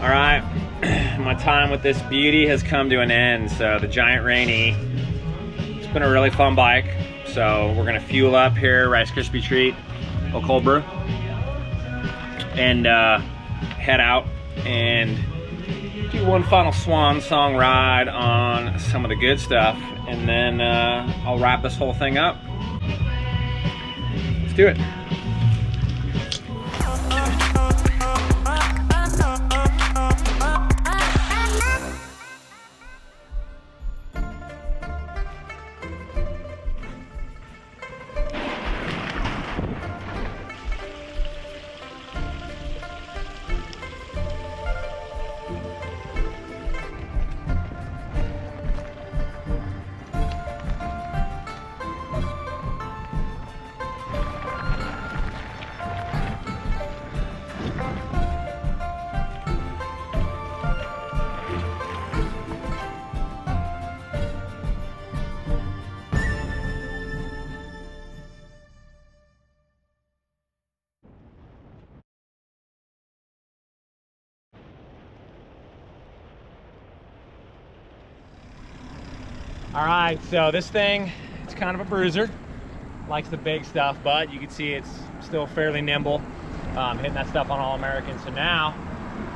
All right, my time with this beauty has come to an end. So the Giant Reign E, it's been a really fun bike. So we're gonna fuel up here, Rice Krispie treat, a cold brew, and head out and do one final swan song ride on some of the good stuff, and then I'll wrap this whole thing up. Let's do it. All right, so this thing, it's kind of a bruiser. Likes the big stuff, but you can see it's still fairly nimble, hitting that stuff on All American. So now,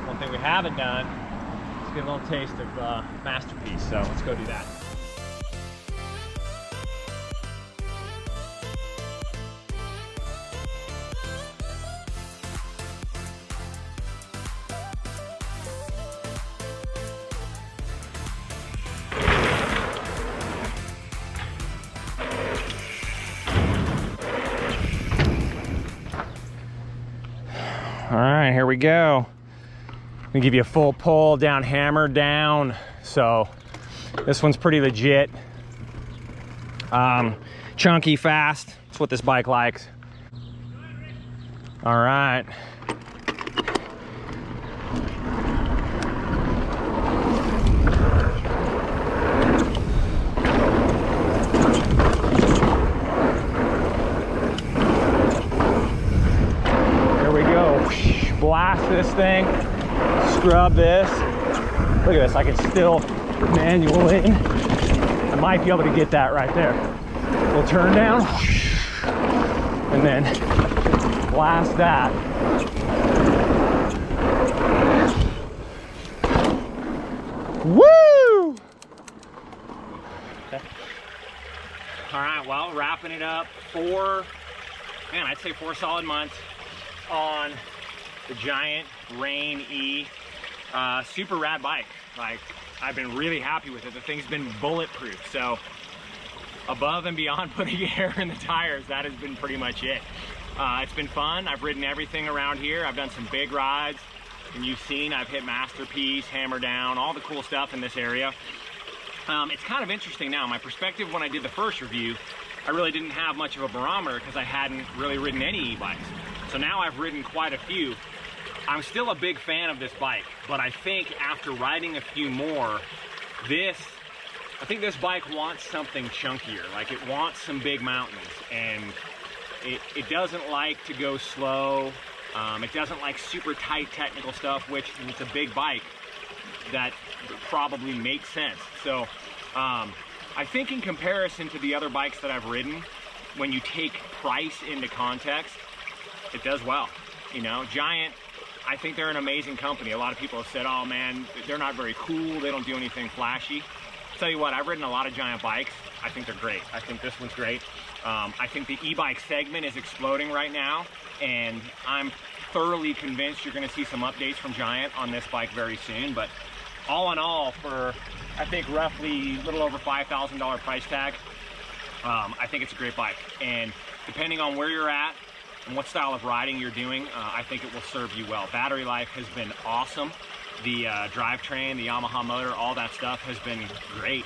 one thing we haven't done is get a little taste of Masterpiece. So let's go do that. All right, here we go. I'm gonna give you a full pull down, hammer down. So this one's pretty legit. Chunky, fast. That's what this bike likes. All right. Blast this thing, scrub this. Look at this, I can still manual in. I might be able to get that right there. We'll turn down and then blast that. Woo! Okay. All right, well, wrapping it up I'd say 4 solid months on the Giant Reign E. Super rad bike. Like, I've been really happy with it. The thing's been bulletproof. So above and beyond putting air in the tires, that has been pretty much it. It's been fun. I've ridden everything around here. I've done some big rides, and you've seen I've hit Masterpiece, Hammer Down, all the cool stuff in this area. It's kind of interesting now. My perspective when I did the first review, I really didn't have much of a barometer because I hadn't really ridden any e-bikes. So now I've ridden quite a few. I'm still a big fan of this bike, but I think after riding a few more, I think this bike wants something chunkier. Like, it wants some big mountains, and it doesn't like to go slow. It doesn't like super tight technical stuff, which it's a big bike that probably makes sense. So I think in comparison to the other bikes that I've ridden, when you take price into context, it does well. You know, Giant, I think they're an amazing company. A lot of people have said, oh man, they're not very cool, they don't do anything flashy. I'll tell you what, I've ridden a lot of Giant bikes. I think they're great. I think this one's great. I think the e-bike segment is exploding right now, and I'm thoroughly convinced you're gonna see some updates from Giant on this bike very soon. But all in all, for I think roughly a little over $5,000 price tag, I think it's a great bike. And depending on where you're at and what style of riding you're doing, I think it will serve you well. Battery life has been awesome. The drivetrain, the Yamaha motor, all that stuff has been great.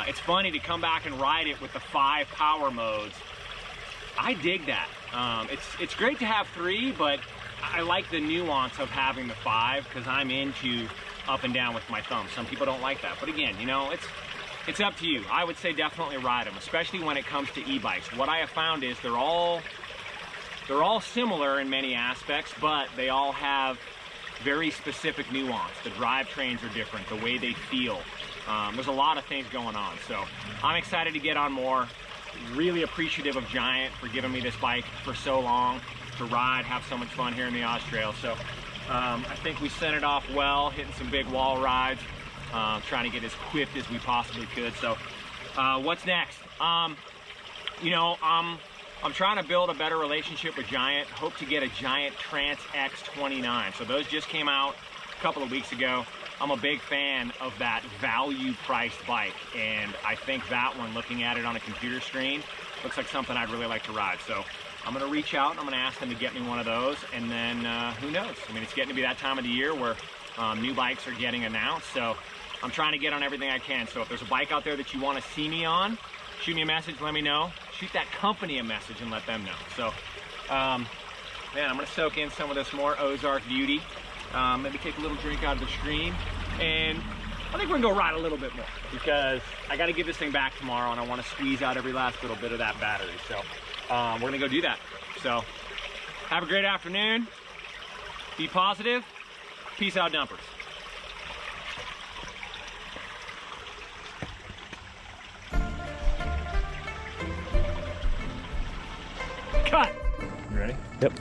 It's funny to come back and ride it with the 5 power modes. I dig that. It's great to have 3, but I like the nuance of having the 5 because I'm into up and down with my thumb. Some people don't like that, but again, you know, it's up to you. I would say definitely ride them, especially when it comes to e-bikes. What I have found is they're all similar in many aspects, but they all have very specific nuance. The drivetrains are different, the way they feel. There's a lot of things going on. So I'm excited to get on more. Really appreciative of Giant for giving me this bike for so long to ride, have so much fun here in the Oz Trail. So I think we sent it off well, hitting some big wall rides, trying to get as equipped as we possibly could. So what's next? You know, I'm trying to build a better relationship with Giant. Hope to get a Giant Trance X29. So those just came out a couple of weeks ago. I'm a big fan of that value priced bike, and I think that one, looking at it on a computer screen, looks like something I'd really like to ride. So I'm gonna reach out and I'm gonna ask them to get me one of those, and then who knows? I mean, it's getting to be that time of the year where new bikes are getting announced, so I'm trying to get on everything I can. So if there's a bike out there that you wanna see me on, shoot me a message, let me know. Shoot that company a message and let them know. So, man, I'm gonna soak in some of this more Ozark Beauty. Maybe take a little drink out of the stream, and I think we're gonna go ride a little bit more because I gotta give this thing back tomorrow and I wanna squeeze out every last little bit of that battery. So we're gonna go do that. So have a great afternoon. Be positive. Peace out, dumpers. Cut. You ready? Yep.